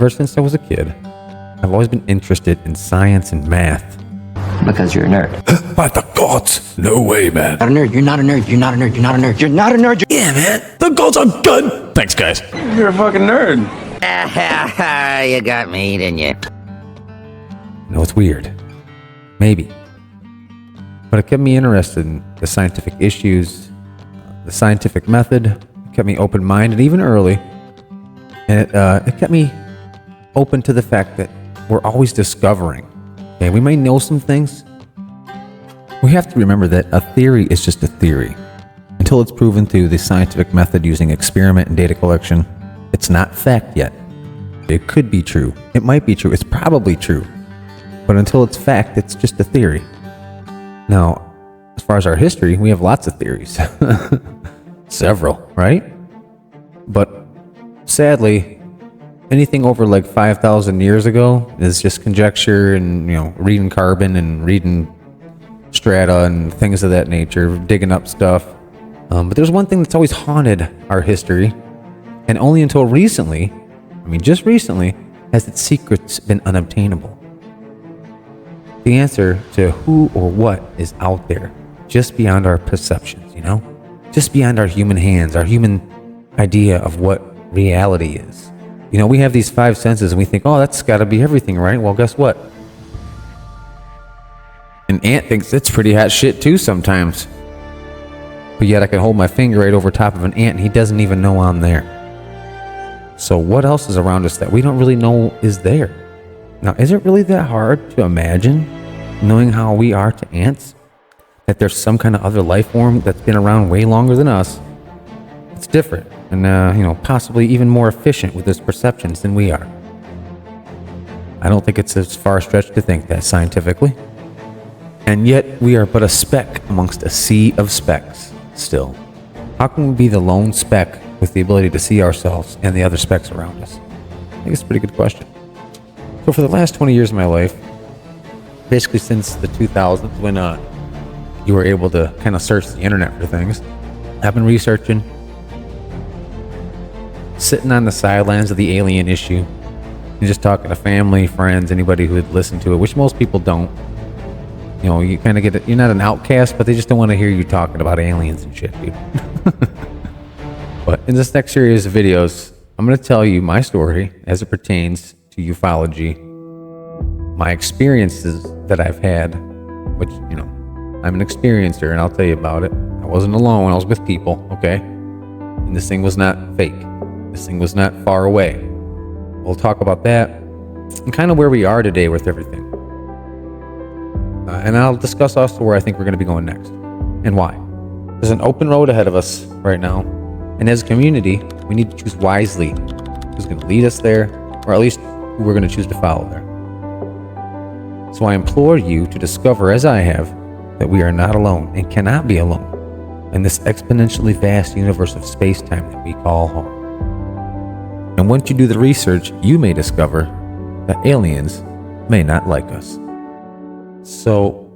Ever since I was a kid, I've always been interested in science and math. Because you're a nerd. By the gods, no way, man. Not a nerd, you're not a nerd, you're not a nerd, you're not a nerd, you're not a nerd. Yeah, man, the gods are good. Thanks, guys. You're a fucking nerd. You got me, didn't you? No, it's weird. Maybe. But it kept me interested in the scientific issues, the scientific method. It kept me open-minded, even early. And it kept me open to the fact that we're always discovering. Okay, we may know some things. We have to remember that a theory is just a theory. Until it's proven through the scientific method using experiment and data collection, it's not fact yet. It could be true. It might be true. It's probably true. But until it's fact, it's just a theory. Now, as far as our history, we have lots of theories. Several, right? But sadly, anything over like 5,000 years ago is just conjecture and, reading carbon and reading strata and things of that nature, digging up stuff. But there's one thing that's always haunted our history, and only until recently, just recently, has its secrets been unobtainable. The answer to who or what is out there, just beyond our perceptions, just beyond our human hands, our human idea of what reality is. We have these five senses and we think, oh, that's got to be everything, right? Well, guess what? An ant thinks it's pretty hot shit too sometimes. But yet I can hold my finger right over top of an ant and he doesn't even know I'm there. So what else is around us that we don't really know is there? Now, is it really that hard to imagine, knowing how we are to ants, that there's some kind of other life form that's been around way longer than us? It's different and, possibly even more efficient with its perceptions than we are. I don't think it's as far stretched to think that scientifically. And yet we are but a speck amongst a sea of specks still. How can we be the lone speck with the ability to see ourselves and the other specks around us? I think it's a pretty good question. So for the last 20 years of my life, basically since the 2000s when you were able to kind of search the internet for things, I've been researching, sitting on the sidelines of the alien issue, and just talking to family, friends, anybody who would listen to it, which most people don't. You kind of get it. You're not an outcast, but they just don't want to hear you talking about aliens and shit, dude. But in this next series of videos, I'm going to tell you my story as it pertains to ufology, my experiences that I've had, which, I'm an experiencer and I'll tell you about it. I wasn't alone. I was with people, okay? And this thing was not fake. This thing was not far away. We'll talk about that and kind of where we are today with everything. And I'll discuss also where I think we're going to be going next and why. There's an open road ahead of us right now. And as a community, we need to choose wisely who's going to lead us there, or at least who we're going to choose to follow there. So I implore you to discover, as I have, that we are not alone and cannot be alone in this exponentially vast universe of space-time that we call home. And once you do the research, you may discover that aliens may not like us. So,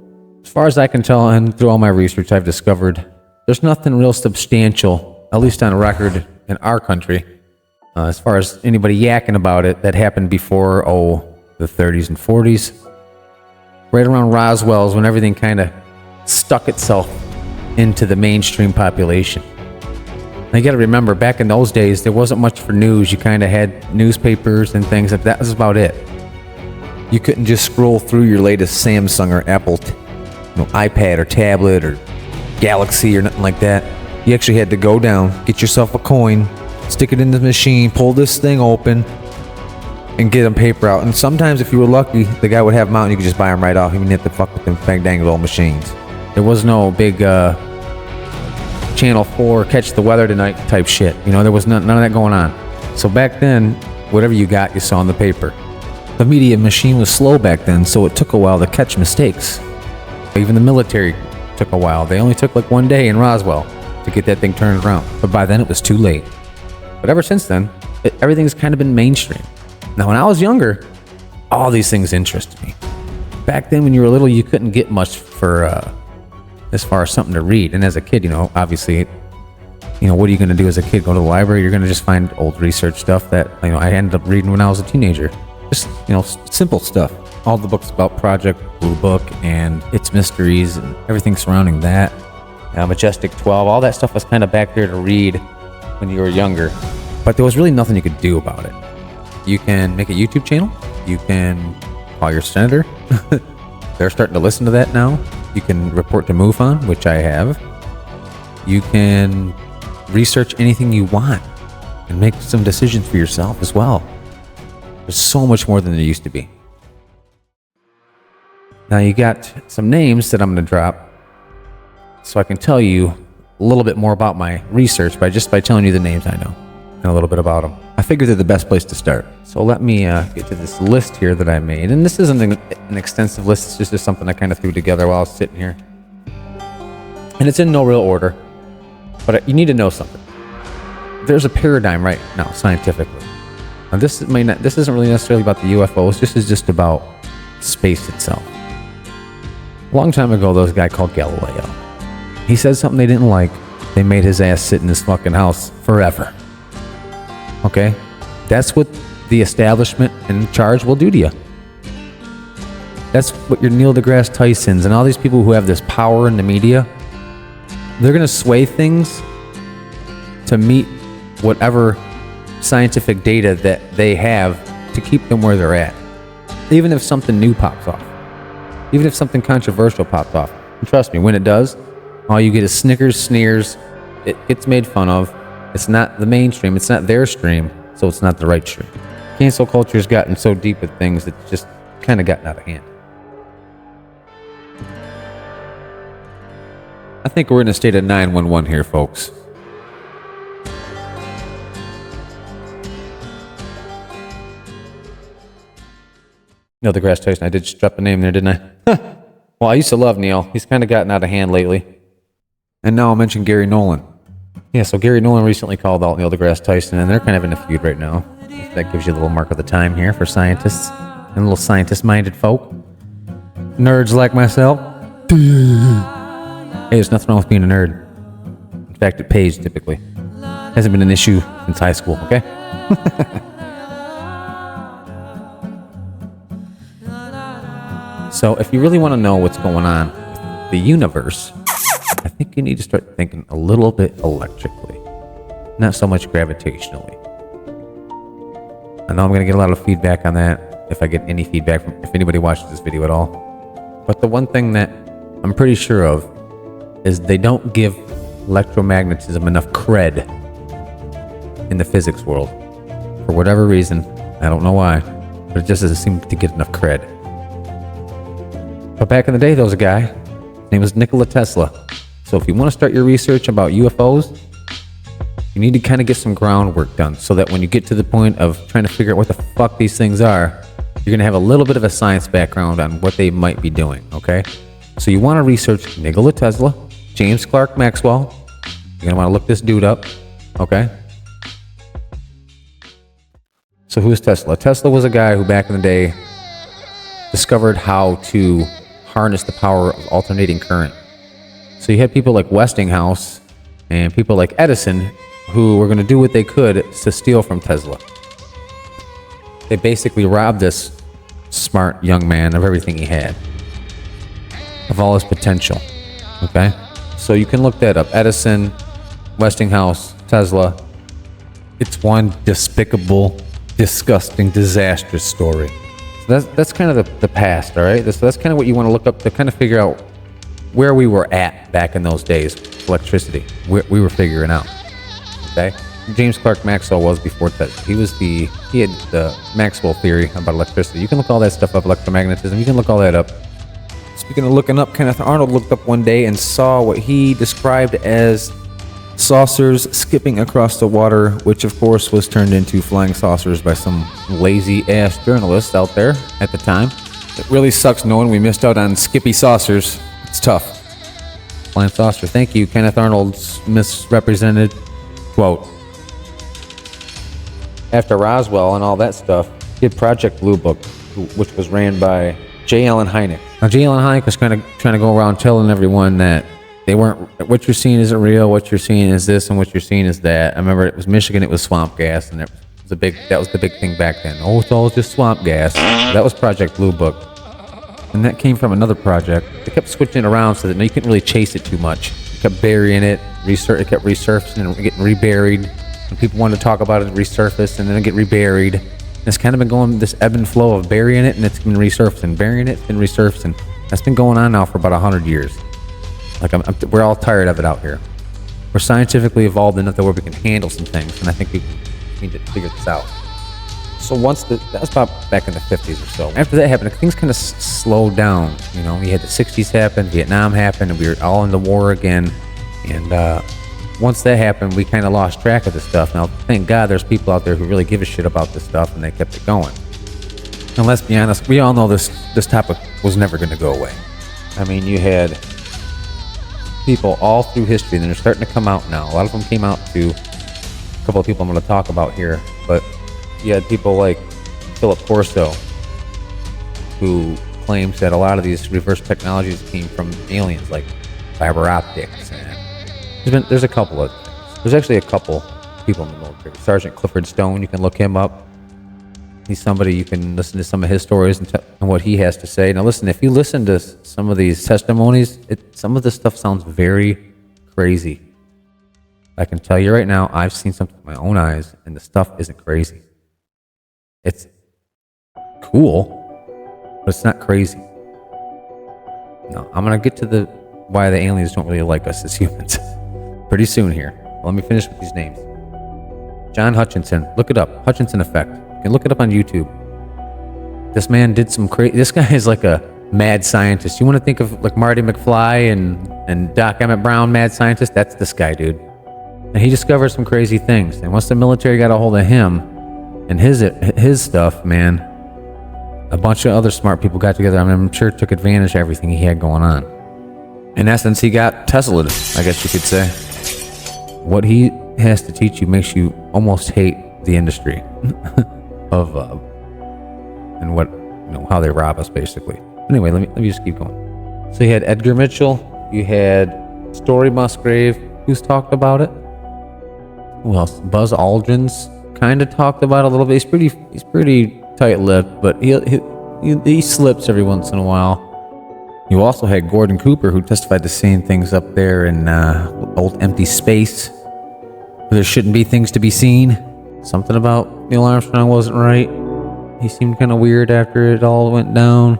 as far as I can tell, and through all my research, I've discovered there's nothing real substantial, at least on record in our country, as far as anybody yakking about it, that happened before, the 30s and 40s. Right around Roswell's when everything kind of stuck itself into the mainstream population. Now you got to remember, back in those days, there wasn't much for news. You kind of had newspapers and things, that was about it. You couldn't just scroll through your latest Samsung or Apple, iPad or tablet or Galaxy or nothing like that. You actually had to go down, get yourself a coin, stick it in the machine, pull this thing open, and get them paper out. And sometimes, if you were lucky, the guy would have them out and you could just buy them right off. You didn't have to fuck with them fang-dangled old machines. There was no big Channel 4 catch the weather tonight type shit. There was none of that going on. So back then, whatever you got, you saw in the paper. The media machine was slow back then, so it took a while to catch mistakes. Even the military took a while. They only took like one day in Roswell to get that thing turned around. But by then, it was too late. But ever since then, everything's kind of been mainstream. Now, when I was younger, all these things interested me. Back then, when you were little, you couldn't get much for as far as something to read. And as a kid, obviously, You know, what are you going to do as a kid? Go to the library? You're going to just find old research stuff that, you know, I ended up reading when I was a teenager. Just, you know, simple stuff. All the books about Project Blue Book and its mysteries and everything surrounding that. Majestic 12, all that stuff was kind of back there to read when you were younger. But there was really nothing you could do about it. You can make a YouTube channel. You can call your senator. They're starting to listen to that now. You can report to MUFON, which I have. You can research anything you want and make some decisions for yourself as well. There's so much more than there used to be. Now you got some names that I'm going to drop so I can tell you a little bit more about my research by telling you the names I know and a little bit about them. I figure they're the best place to start. So let me get to this list here that I made. And this isn't an extensive list. It's just something I kind of threw together while I was sitting here. And it's in no real order. But you need to know something. There's a paradigm right now, scientifically. Now this isn't really necessarily about the UFOs. This is just about space itself. A long time ago, there was a guy called Galileo. He said something they didn't like. They made his ass sit in his fucking house forever. Okay? That's what the establishment in charge will do to you. That's what your Neil deGrasse Tysons and all these people who have this power in the media, they're going to sway things to meet whatever scientific data that they have to keep them where they're at. Even if something new pops off. Even if something controversial pops off. And trust me, when it does, all you get is snickers, sneers. It gets made fun of. It's not the mainstream. It's not their stream, so it's not the right stream. Cancel culture has gotten so deep with things that it's just kind of gotten out of hand. I think we're in a state of 911 here, folks. Neil deGrasse Tyson. I did just drop a name there, didn't I? Well, I used to love Neil. He's kind of gotten out of hand lately. And now I'll mention Gary Nolan. Yeah, so Gary Nolan recently called out Neil deGrasse Tyson, and they're kind of in a feud right now. That gives you a little mark of the time here for scientists and little scientist-minded folk. Nerds like myself. Hey, there's nothing wrong with being a nerd. In fact, it pays typically. Hasn't been an issue since high school, okay? So if you really want to know what's going on with the universe, I think you need to start thinking a little bit electrically, not so much gravitationally. I know I'm going to get a lot of feedback on that, if I get any feedback from if anybody watches this video at all. But the one thing that I'm pretty sure of is they don't give electromagnetism enough cred in the physics world. For whatever reason, I don't know why, but it just doesn't seem to get enough cred. But back in the day, there was a guy. His name was Nikola Tesla. So if you want to start your research about UFOs, you need to kind of get some groundwork done so that when you get to the point of trying to figure out what the fuck these things are, you're going to have a little bit of a science background on what they might be doing, okay? So you want to research Nikola Tesla, James Clerk Maxwell. You're going to want to look this dude up, okay? So who is Tesla? Tesla was a guy who back in the day discovered how to harness the power of alternating current. So you had people like Westinghouse and people like Edison who were going to do what they could to steal from Tesla. They basically robbed this smart young man of everything he had, of all his potential. Okay? So you can look that up. Edison, Westinghouse, Tesla. It's one despicable, disgusting, disastrous story. So that's kind of the past, all right? So that's kind of what you want to look up to kind of figure out where we were at back in those days. Electricity. We were figuring out. Okay? James Clerk Maxwell was before Tesla. He had the Maxwell theory about electricity. You can look all that stuff up, electromagnetism. You can look all that up. Speaking of looking up, Kenneth Arnold looked up one day and saw what he described as saucers skipping across the water, which of course was turned into flying saucers by some lazy-ass journalists out there at the time. It really sucks knowing we missed out on skippy saucers. It's tough. Flying saucer. Thank you, Kenneth Arnold's misrepresented quote. After Roswell and all that stuff, he did Project Blue Book, which was ran by J. Allen Hynek. Now, J. Allen Hynek was kind of trying to go around telling everyone that they weren't, what you're seeing isn't real, what you're seeing is this, and what you're seeing is that. I remember it was Michigan, it was swamp gas, and that was the big thing back then. Oh, it's all just swamp gas. That was Project Blue Book. And that came from another project. They kept switching it around so that you couldn't really chase it too much. They kept burying it, it kept resurfacing and getting reburied. And people wanted to talk about it, resurface, and then it get reburied. And it's kind of been going this ebb and flow of burying it, and it's been resurfacing, burying it, and resurfacing. That's been going on now for about 100 years. Like we're all tired of it out here. We're scientifically evolved enough that where we can handle some things, and I think we need to figure this out. So that was about back in the 50s or so. After that happened, things kind of slowed down. You know, we had the 60s happen, Vietnam happened, and we were all in the war again. And once that happened, we kind of lost track of this stuff. Now, thank God there's people out there who really give a shit about this stuff, and they kept it going. And let's be honest, we all know this topic was never going to go away. I mean, you had people all through history, and they're starting to come out now. A lot of them came out too. A couple of people I'm going to talk about here, but you had people like Philip Corso, who claims that a lot of these reverse technologies came from aliens, like fiber optics. And there's a couple of things. There's actually a couple people in the military. Sergeant Clifford Stone, you can look him up. He's somebody you can listen to some of his stories and what he has to say. Now listen, if you listen to some of these testimonies, some of this stuff sounds very crazy. I can tell you right now, I've seen something with my own eyes, and the stuff isn't crazy. It's cool, but it's not crazy. No, I'm gonna get to why the aliens don't really like us as humans pretty soon here. Well, let me finish with these names. John Hutchinson, look it up. Hutchinson effect. You can look it up on YouTube. This man did some crazy. This guy is like a mad scientist. You want to think of like Marty McFly and Doc Emmett Brown, mad scientist? That's this guy, dude. And he discovered some crazy things. And once the military got a hold of him and his stuff, man, a bunch of other smart people got together. I mean, I'm sure took advantage of everything he had going on. In essence, he got Tesla'd, I guess you could say. What he has to teach you makes you almost hate the industry of and what, you know, how they rob us, basically. Anyway, let me just keep going. So you had Edgar Mitchell, you had Story Musgrave, who's talked about it. Who else? Buzz Aldrin's kind of talked about it a little bit. He's pretty tight-lipped, but he slips every once in a while. You also had Gordon Cooper, who testified to seeing things up there in old empty space where there shouldn't be things to be seen. Something about Neil Armstrong wasn't right. He seemed kind of weird after it all went down.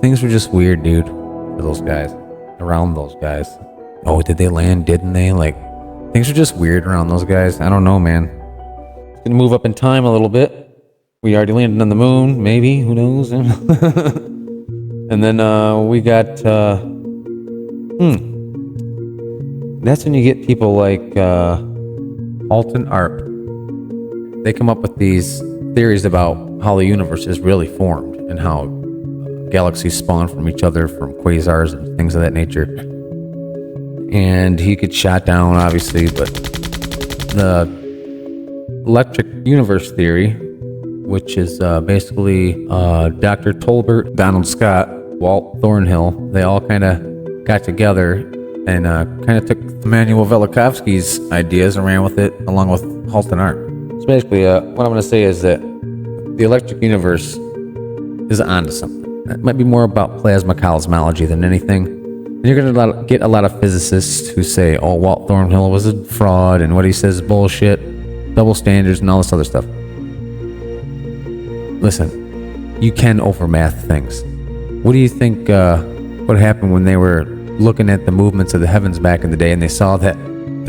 Things were just weird, dude, for those guys, around those guys. Oh, did they land? Didn't they? Like, things are just weird around those guys. I don't know, man. It's gonna move up in time a little bit. We already landed on the moon, maybe. Who knows? And then we got. That's when you get people like Alton Arp. They come up with these theories about how the universe is really formed and how galaxies spawn from each other, from quasars and things of that nature. And he gets shot down, obviously, but the electric universe theory, which is basically Dr. Tolbert, Donald Scott, Walt Thornhill, they all kind of got together and kind of took Immanuel Velikovsky's ideas and ran with it along with Alton Arp. So basically, what I'm going to say is that the electric universe is onto something. It might be more about plasma cosmology than anything. And you're going to get a lot of physicists who say, oh, Walt Thornhill was a fraud and what he says is bullshit, double standards and all this other stuff. Listen, you can overmath things. What do you think what happened when they were looking at the movements of the heavens back in the day and they saw that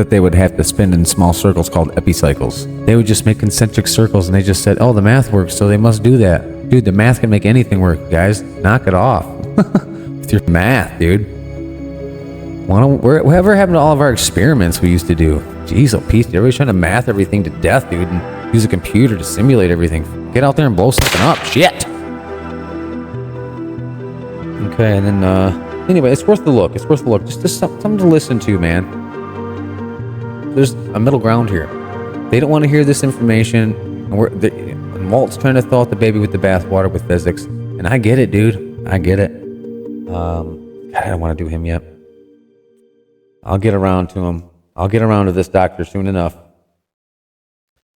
they would have to spin in small circles called epicycles? They would just make concentric circles and they just said, oh, the math works, so they must do that. Dude, the math can make anything work, guys. Knock it off with your math, dude. Whatever happened to all of our experiments we used to do? Jeez, oh, Pete, everybody's trying to math everything to death, dude, and use a computer to simulate everything. Get out there and blow something up. Shit. Okay, and then, anyway, it's worth the look. It's worth the look. Just something to listen to, man. There's a middle ground here. They don't want to hear this information, and Walt's trying to throw out the baby with the bathwater with physics. And I get it, dude. I get it. God, I don't want to do him yet. I'll get around to him. I'll get around to this doctor soon enough.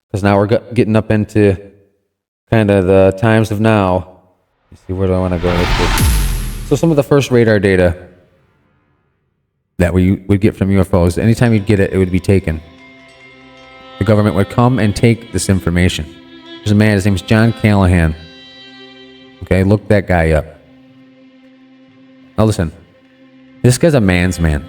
Because now we're getting up into kind of the times of now. Let's see, where do I want to go with this? So some of the first radar data that we would get from UFOs, anytime you'd get it, it would be taken. The government would come and take this information. There's a man, his name's John Callahan. Okay, look that guy up. Now listen, this guy's a man's man.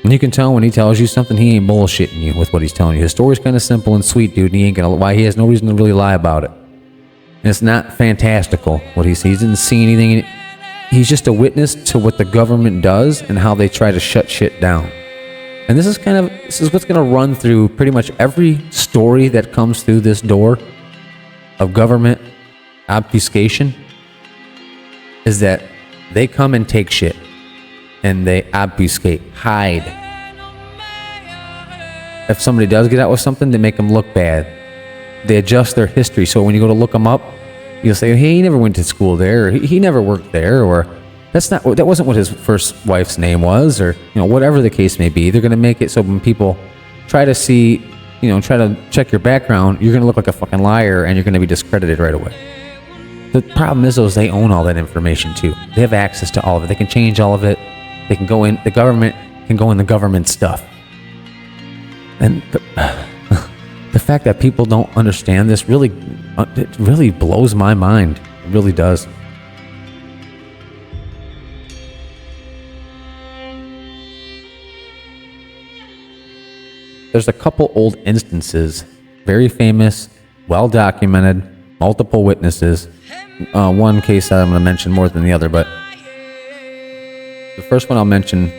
And you can tell when he tells you something, he ain't bullshitting you with what he's telling you. His story's kind of simple and sweet, dude, and he ain't gonna lie. He has no reason to really lie about it. And it's not fantastical what he sees. He didn't see anything. He's just a witness to what the government does and how they try to shut shit down. And this is what's gonna run through pretty much every story that comes through this door of government obfuscation, is that they come and take shit and they obfuscate, hide. If somebody does get out with something, they make them look bad. They adjust their history, so when you go to look them up, you'll say, hey, he never went to school there, or he never worked there, or that wasn't what his first wife's name was, or whatever the case may be. They're going to make it so when people try to see, try to check your background, you're going to look like a fucking liar and you're going to be discredited right away. The problem is, they own all that information too. They have access to all of it. They can change all of it. They can go in, the government can go in the government stuff. And the fact that people don't understand this it really blows my mind. It really does. There's a couple old instances, very famous, well documented, multiple witnesses. One case I'm going to mention more than the other, but the first one I'll mention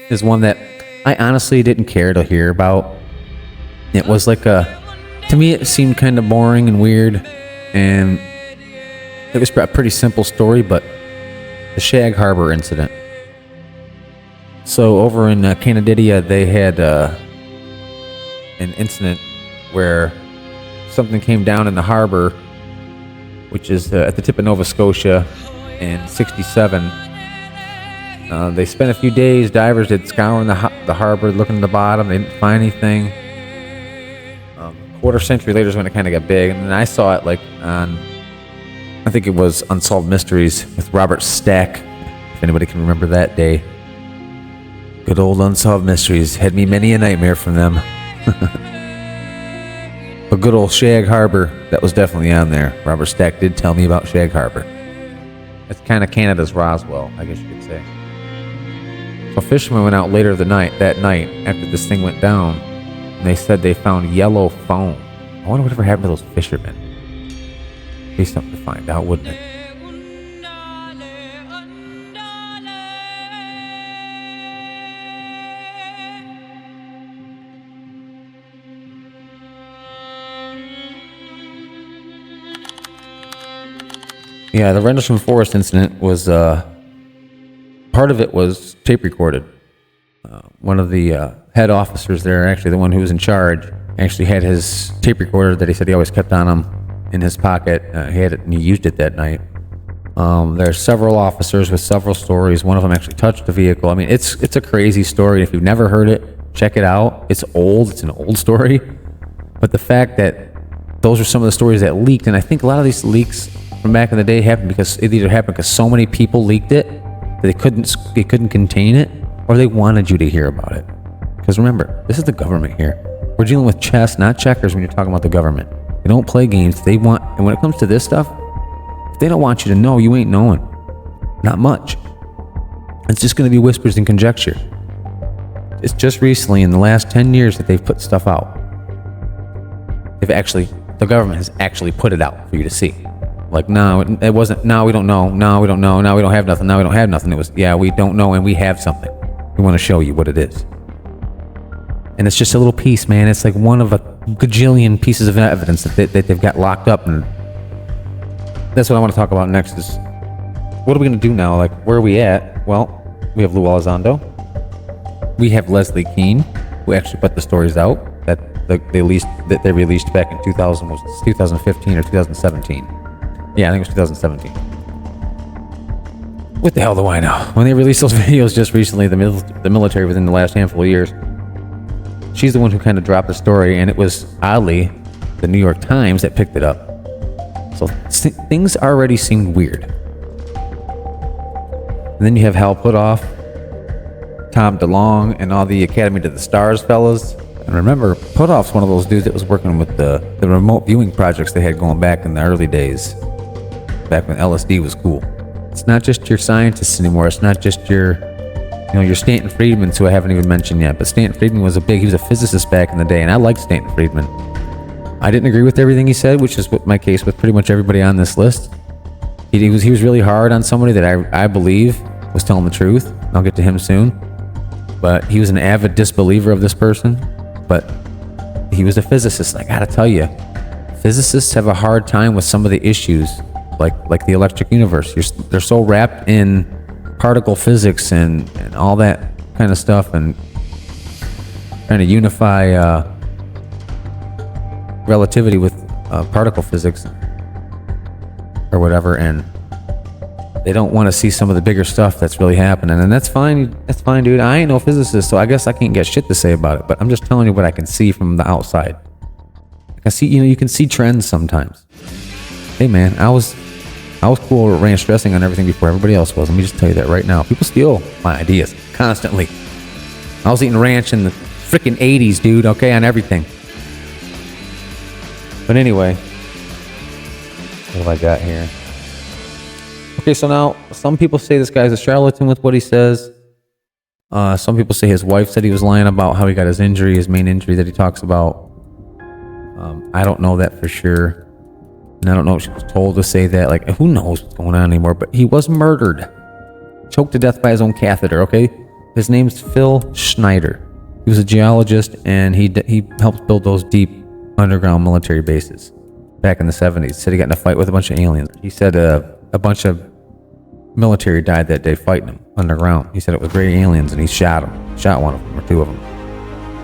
is one that I honestly didn't care to hear about. It was to me it seemed kind of boring and weird, and it was a pretty simple story, but the Shag Harbor incident. So over in Canadidia, they had an incident where something came down in the harbor, which is at the tip of Nova Scotia in 1967. They spent a few days, divers did scouring the harbor, looking at the bottom. They didn't find anything. Quarter century later is when it kind of got big. And then I saw it on, I think it was Unsolved Mysteries with Robert Stack, if anybody can remember that day. Good old Unsolved Mysteries. Had me many a nightmare from them. But good old Shag Harbor, that was definitely on there. Robert Stack did tell me about Shag Harbor. It's kind of Canada's Roswell, I guess you could say. So fishermen went out later that night after this thing went down, and they said they found yellow foam. I wonder whatever happened to those fishermen. Be something to find out, wouldn't it? Yeah, the Rendlesham Forest incident was, part of it was tape recorded. One of the head officers there, actually the one who was in charge, actually had his tape recorder that he said he always kept on him in his pocket. He had it and he used it that night. There are several officers with several stories. One of them actually touched the vehicle. I mean, it's a crazy story. If you've never heard it, check it out. It's old. It's an old story. But the fact that those are some of the stories that leaked, and I think a lot of these leaks from back in the day happened because it either happened because so many people leaked it that they couldn't contain it, or they wanted you to hear about it. Because remember, this is the government here. We're dealing with chess, not checkers when you're talking about the government. They don't play games. They want, and when it comes to this stuff, if they don't want you to know, you ain't knowing. Not much. It's just going to be whispers and conjecture. It's just recently in the last 10 years that they've put stuff out. The government has actually put it out for you to see. Like, no, it wasn't, no, we don't know, no, we don't know, no, we don't have nothing, no, we don't have nothing. It was, yeah, we don't know and we have something. We want to show you what it is. And it's just a little piece, man. It's like one of a gajillion pieces of evidence that they've got locked up. And that's what I want to talk about next is, what are we going to do now? Like, where are we at? Well, we have Lou Elizondo. We have Leslie Keane, who actually put the stories out that they released back in 2015 or 2017. Yeah, I think it was 2017. What the hell do I know? When they released those videos just recently, the military within the last handful of years, she's the one who kind of dropped the story, and it was oddly the New York Times that picked it up. So things already seemed weird. And then you have Hal Puthoff, Tom DeLonge, and all the Academy to the Stars fellas. And remember, Puthoff's one of those dudes that was working with the remote viewing projects they had going back in the early days, back when LSD was cool. It's not just your scientists anymore. It's not just your Stanton Friedmans, who I haven't even mentioned yet. But Stanton Friedman he was a physicist back in the day, and I liked Stanton Friedman. I didn't agree with everything he said, which is my case with pretty much everybody on this list. He was really hard on somebody that I believe was telling the truth. I'll get to him soon. But he was an avid disbeliever of this person. But he was a physicist. I gotta tell you, physicists have a hard time with some of the issues, like the electric universe. They're so wrapped in particle physics and all that kind of stuff, and trying to unify relativity with particle physics or whatever, and they don't want to see some of the bigger stuff that's really happening. And that's fine, dude. I ain't no physicist, so I guess I can't get shit to say about it, but I'm just telling you what I can see from the outside. I can see, you can see trends sometimes. Hey man, I was cool with ranch dressing on everything before everybody else was. Let me just tell you that right now. People steal my ideas constantly. I was eating ranch in the freaking 80s, dude, okay, on everything. But anyway, what have I got here? Okay, so now some people say this guy's a charlatan with what he says. Some people say his wife said he was lying about how he got his injury, his main injury that he talks about. I don't know that for sure. And I don't know if she was told to say that. Like, who knows what's going on anymore? But he was murdered. Choked to death by his own catheter, okay? His name's Phil Schneider. He was a geologist, and he helped build those deep underground military bases back in the 70s. Said he got in a fight with a bunch of aliens. He said a bunch of military died that day fighting him underground. He said it was gray aliens, and he shot them. Shot one of them, or two of them.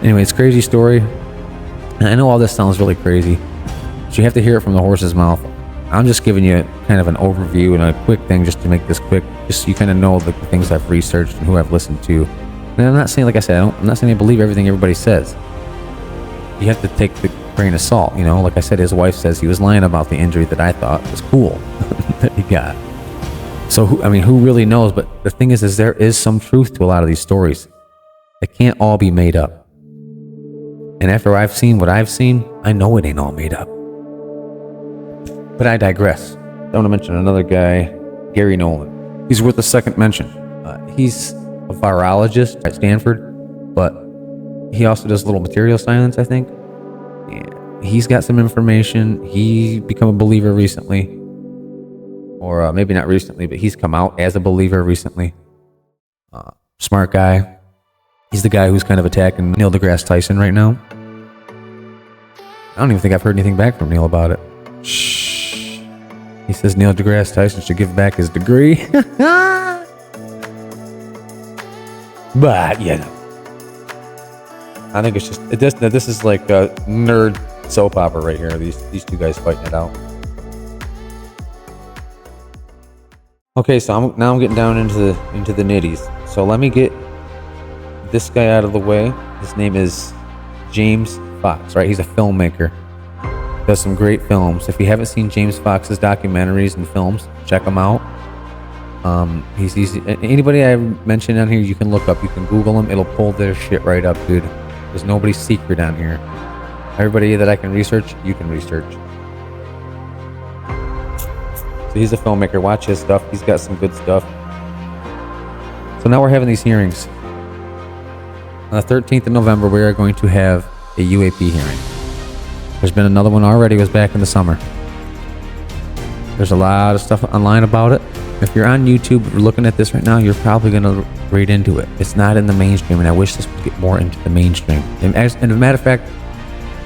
Anyway, it's a crazy story. And I know all this sounds really crazy, but you have to hear it from the horse's mouth. I'm just giving you kind of an overview and a quick thing just to make this quick, just so you kind of know the things I've researched and who I've listened to. And I'm not saying, like I said, I'm not saying I believe everything everybody says. You have to take the grain of salt, Like I said, his wife says he was lying about the injury that I thought was cool that he got. So, who really knows? But the thing is there is some truth to a lot of these stories. They can't all be made up. And after I've seen what I've seen, I know it ain't all made up. But I digress. I want to mention another guy, Gary Nolan. He's worth a second mention. He's a virologist at Stanford, but he also does little material science, I think. And he's got some information. He become a believer recently. Or maybe not recently, but he's come out as a believer recently. Smart guy. He's the guy who's kind of attacking Neil deGrasse Tyson right now. I don't even think I've heard anything back from Neil about it. Shh. He says Neil deGrasse Tyson should give back his degree. But, I think it's just, this is like a nerd soap opera right here. These two guys fighting it out. Okay, so now I'm getting down into the nitties. So let me get this guy out of the way. His name is James Fox, right? He's a filmmaker. Does some great films. If you haven't seen James Fox's documentaries and films, check them out. He's easy. Anybody I mentioned on here, you can look up. You can Google him. It'll pull their shit right up, dude. There's nobody's secret on here. Everybody that I can research, you can research. So he's a filmmaker. Watch his stuff. He's got some good stuff. So now we're having these hearings. On the 13th of November, we are going to have a UAP hearing. There's been another one already. It was back in the summer. There's a lot of stuff online about it. If you're on YouTube looking at this right now, you're probably going to read into it. It's not in the mainstream, and I wish this would get more into the mainstream. And as a matter of fact,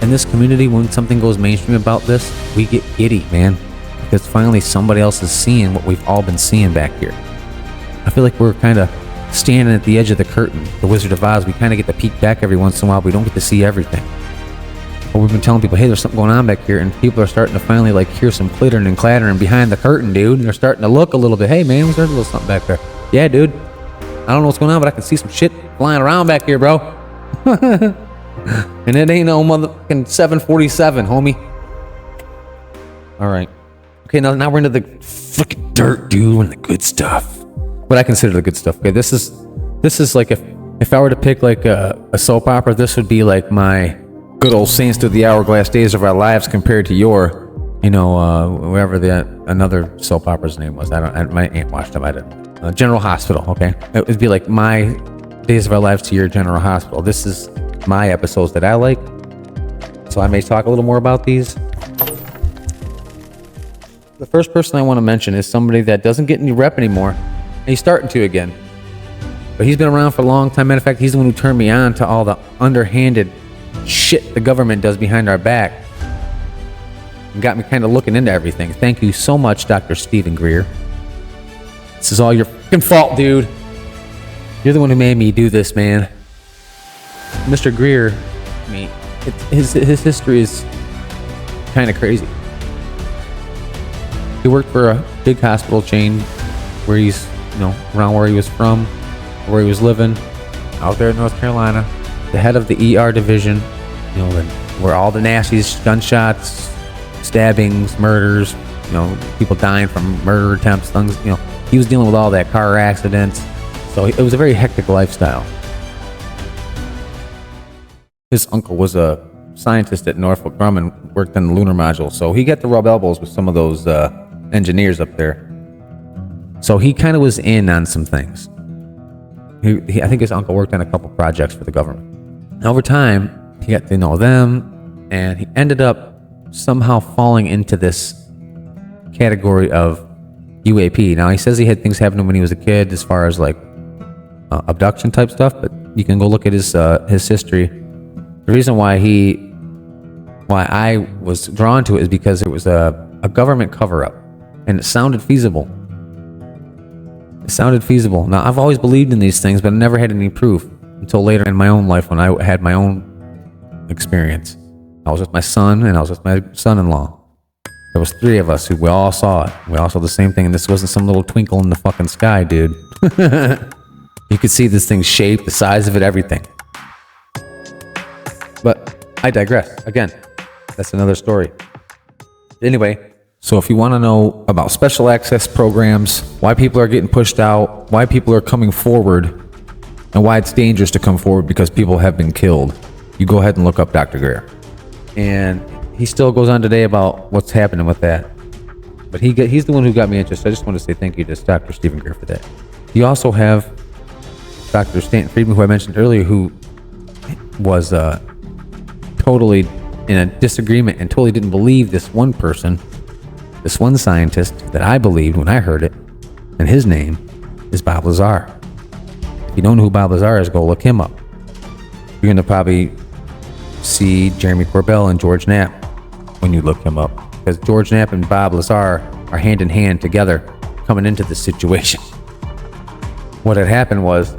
in this community, when something goes mainstream about this, we get giddy, man. Because finally somebody else is seeing what we've all been seeing back here. I feel like we're kind of standing at the edge of the curtain. The Wizard of Oz, we kind of get to peek back every once in a while. We don't get to see everything. But we've been telling people, hey, there's something going on back here, and people are starting to finally like hear some clittering and clattering behind the curtain, dude. And they're starting to look a little bit. Hey, man, there's a little something back there. Yeah, dude. I don't know what's going on, but I can see some shit flying around back here, bro. And it ain't no motherfucking 747, homie. All right. Okay, now we're into the fucking dirt, dude, and the good stuff. What I consider the good stuff. Okay, this is like if I were to pick like a soap opera, this would be like my good old Saints Through the Hourglass Days of Our Lives compared to your, whatever another soap opera's name was. My aunt watched them. I didn't. General Hospital. Okay, it would be like my Days of Our Lives to your General Hospital. This is my episodes that I like, so I may talk a little more about these. The first person I want to mention is somebody that doesn't get any rep anymore, and he's starting to again. But he's been around for a long time. Matter of fact, he's the one who turned me on to all the underhanded shit the government does behind our back and got me kind of looking into everything. Thank you so much, Dr. Stephen Greer. This is all your fucking fault, dude. You're the one who made me do this, man. Mr. Greer, I mean, his history is kind of crazy. He worked for a big hospital chain where he's, around where he was from, where he was living, out there in North Carolina, the head of the ER division, where all the nasties, gunshots, stabbings, murders, people dying from murder attempts, things, he was dealing with all that, car accidents. So it was a very hectic lifestyle. His uncle was a scientist at Northrop Grumman, worked on the lunar module, so he got to rub elbows with some of those engineers up there. So he kind of was in on some things. I think his uncle worked on a couple projects for the government. And over time, he got to know them, and he ended up somehow falling into this category of UAP. Now, he says he had things happen to him when he was a kid as far as like abduction type stuff, but you can go look at his history. The reason why I was drawn to it is because it was a government cover-up, and it sounded feasible. Now, I've always believed in these things, but I never had any proof until later in my own life when I had my own experience. I was with my son, and I was with my son-in-law. There was 3 of us who we all saw it. We all saw the same thing, and this wasn't some little twinkle in the fucking sky, dude. You could see this thing's shape, the size of it, everything. But I digress. Again, that's another story. Anyway, so if you want to know about special access programs, why people are getting pushed out, why people are coming forward, and why it's dangerous to come forward because people have been killed, you go ahead and look up Dr. Greer. And he still goes on today about what's happening with that. But he's the one who got me interested. I just want to say thank you to Dr. Stephen Greer for that. You also have Dr. Stanton Friedman, who I mentioned earlier, who was totally in a disagreement and totally didn't believe this one person, this one scientist that I believed when I heard it, and his name is Bob Lazar. If you don't know who Bob Lazar is, go look him up. You're going to probably see Jeremy Corbell and George Knapp when you look him up, because George Knapp and Bob Lazar are hand in hand together coming into this situation. What had happened was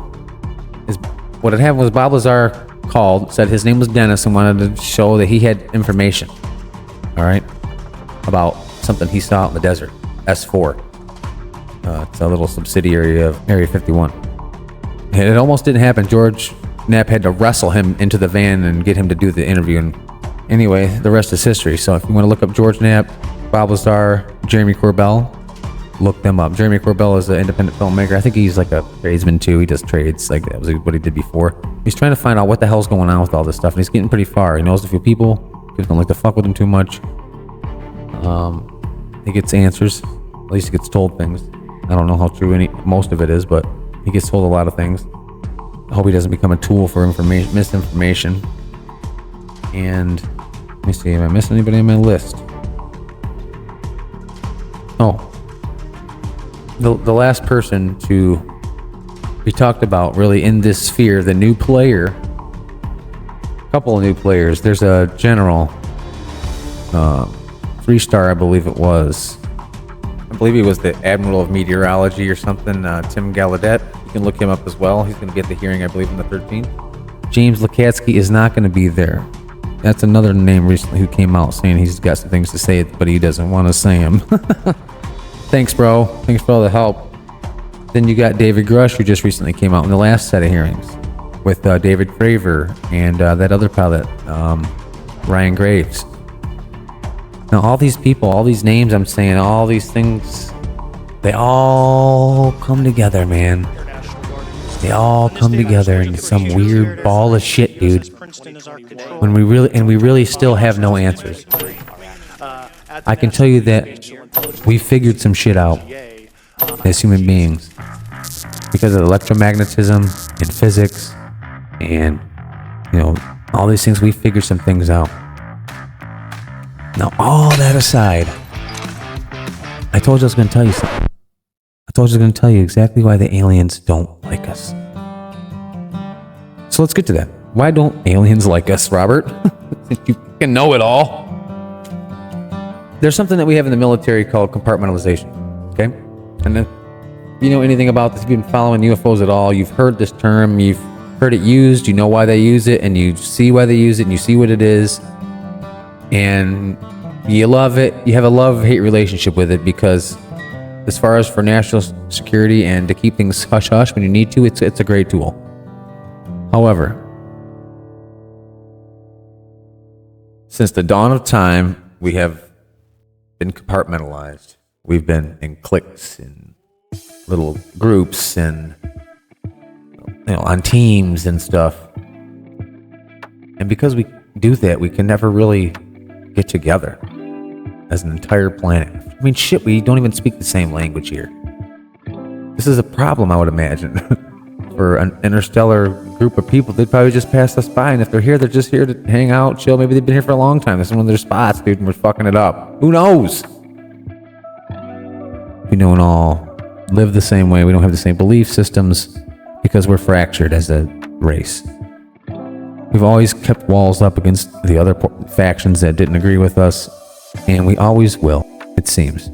Bob Lazar called, said his name was Dennis, and wanted to show that he had information, all right, about something he saw out in the desert, S4. It's a little subsidiary of Area 51. And it almost didn't happen. George Knapp had to wrestle him into the van and get him to do the interview. And anyway, the rest is history. So if you want to look up George Knapp, Bob Lazar, Jeremy Corbell, look them up. Jeremy Corbell is an independent filmmaker. I think he's like a tradesman too. He does trades. Like that was what he did before. He's trying to find out what the hell's going on with all this stuff, and he's getting pretty far. He knows a few people. People don't like to fuck with him too much. He gets answers. At least he gets told things. I don't know how true most of it is, but he gets told a lot of things. I hope he doesn't become a tool for misinformation. And let me see, am I missing anybody on my list? Oh, the last person to be talked about really in this sphere, the new player, a couple of new players. There's a general, 3-star, I believe it was. I believe he was the Admiral of Meteorology or something, Tim Gallaudet. You can look him up as well. He's going to be at the hearing, I believe, on the 13th. James Lukatsky is not going to be there. That's another name recently who came out saying he's got some things to say, but he doesn't want to say them. Thanks, bro. Thanks for all the help. Then you got David Grush, who just recently came out in the last set of hearings with David Fravor and that other pilot, Ryan Graves. Now, all these people, all these names I'm saying, all these things, they all come together, man. They all come together in some weird ball of shit, dude. When we really still have no answers. I can tell you that we figured some shit out as human beings because of electromagnetism and physics and, you know, all these things. We figured some things out. Now, all that aside, I told you I was going to tell you something. I told you I was going to tell you exactly why the aliens don't like us. So let's get to that. Why don't aliens like us, Robert? You can know it all. There's something that we have in the military called compartmentalization, okay? And if you know anything about this, if you've been following UFOs at all, you've heard this term, you've heard it used, you know why they use it, and you see why they use it, and you see what it is, and you love it. You have a love-hate relationship with it because as far as for national security and to keep things hush-hush when you need to, it's a great tool. However, since the dawn of time, we have been compartmentalized. We've been in cliques and little groups and, you know, on teams and stuff. And because we do that, we can never really get together as an entire planet. I mean, shit, we don't even speak the same language here. This is a problem, I would imagine. For an interstellar group of people, they'd probably just pass us by, and if they're here, they're just here to hang out, chill. Maybe they've been here for a long time. This is one of their spots, dude, and we're fucking it up. Who knows? We don't all live the same way. We don't have the same belief systems because we're fractured as a race. We've always kept walls up against the other factions that didn't agree with us, and we always will, it seems.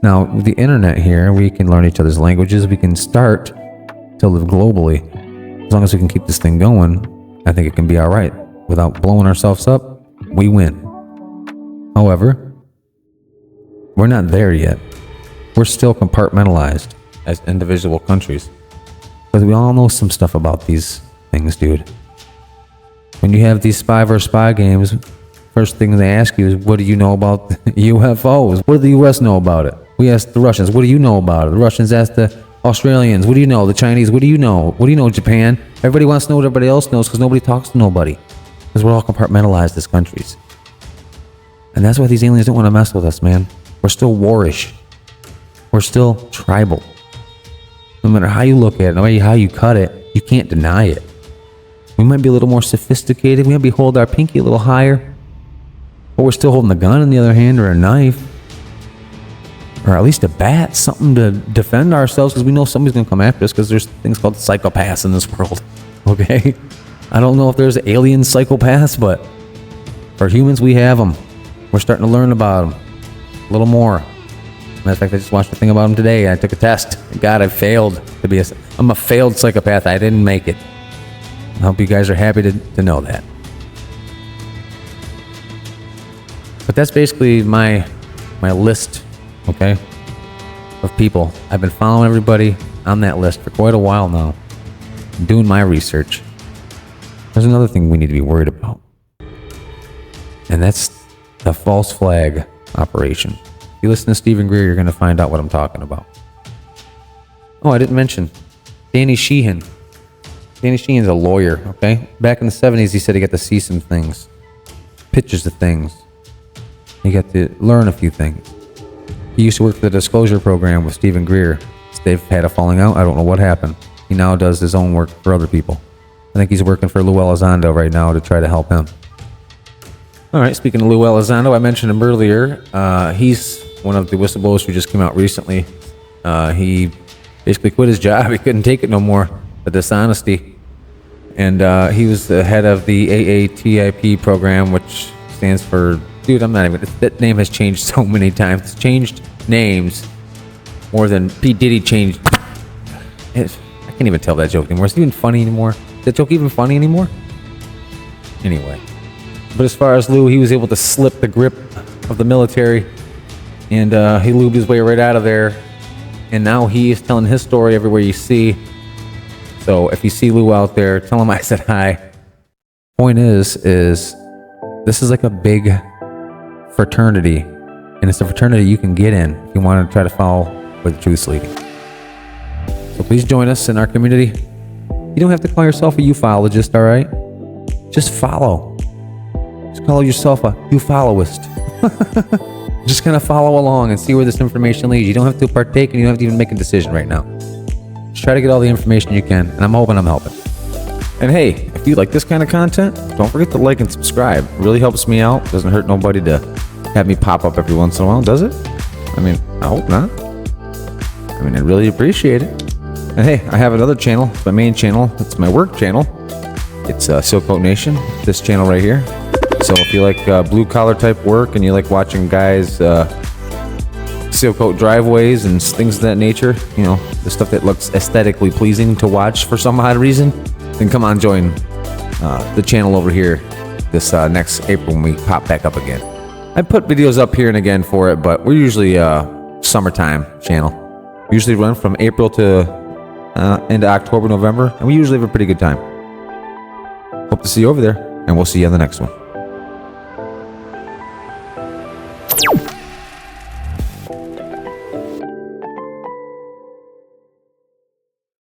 Now, with the internet here, we can learn each other's languages. We can start to live globally. As long as we can keep this thing going, I think it can be all right. Without blowing ourselves up, we win. However, we're not there yet. We're still compartmentalized as individual countries. Because we all know some stuff about these things, dude. When you have these spy versus spy games, first thing they ask you is, what do you know about UFOs? What do the US know about it? We ask the Russians, what do you know about it? The Russians ask the Australians, what do you know? The Chinese, what do you know? What do you know, Japan? Everybody wants to know what everybody else knows because nobody talks to nobody. Because we're all compartmentalized as countries. And that's why these aliens don't want to mess with us, man. We're still warish. We're still tribal. No matter how you look at it, no matter how you cut it, you can't deny it. We might be a little more sophisticated. We might be holding our pinky a little higher. But we're still holding a gun on the other hand, or a knife. Or at least a bat, something to defend ourselves, because we know somebody's going to come after us, because there's things called psychopaths in this world. Okay? I don't know if there's alien psychopaths, but for humans, we have them. We're starting to learn about them a little more. Matter of fact, I just watched a thing about them today. I took a test. God, I failed to be I'm a failed psychopath. I didn't make it. I hope you guys are happy to know that. But that's basically my list, okay, of people. I've been following everybody on that list for quite a while now, doing my research. There's another thing we need to be worried about, and that's the false flag operation. If you listen to Stephen Greer, you're going to find out what I'm talking about. Oh, I didn't mention Danny Sheehan. Danny Sheehan's a lawyer, okay? Back in the 70s, he said he got to see some things, pictures of things. He got to learn a few things. He used to work for the disclosure program with Stephen Greer. They've had a falling out. I don't know what happened. He now does his own work for other people. I think he's working for Lou Elizondo right now to try to help him. All right, speaking of Lou Elizondo, I mentioned him earlier. He's one of the whistleblowers who just came out recently. He basically quit his job. He couldn't take it no more, the dishonesty. And he was the head of the AATIP program, which stands for... Dude, I'm not even... That name has changed so many times. It's changed names more than P. Diddy changed... I can't even tell that joke anymore. Is it even funny anymore? Is that joke even funny anymore? Anyway. But as far as Lou, he was able to slip the grip of the military, and he lubed his way right out of there. And now he is telling his story everywhere you see. So if you see Lou out there, tell him I said hi. Point is this is like a big fraternity, and it's a fraternity you can get in if you want to try to follow where the truth's leading. So please join us in our community. You don't have to call yourself a ufologist, all right? Just follow. Just call yourself a ufollowist. Just kind of follow along and see where this information leads. You don't have to partake, and you don't have to even make a decision right now. Just try to get all the information you can, and I'm hoping I'm helping. And hey, if you like this kind of content, don't forget to like and subscribe. It really helps me out. Doesn't hurt nobody to have me pop up every once in a while, does it? I mean, I hope not. I mean, I really appreciate it. And hey, I have another channel. It's my main channel. It's my work channel. It's Silk Coat Nation. This channel right here. So if you like blue collar type work and you like watching guys seal coat driveways and things of that nature, you know, the stuff that looks aesthetically pleasing to watch for some odd reason, then come on, join the channel over here this next April when we pop back up again. I put videos up here and again for it, but we're usually summertime channel. We usually run from April to into October, November, and we usually have a pretty good time. Hope to see you over there, and we'll see you on the next one.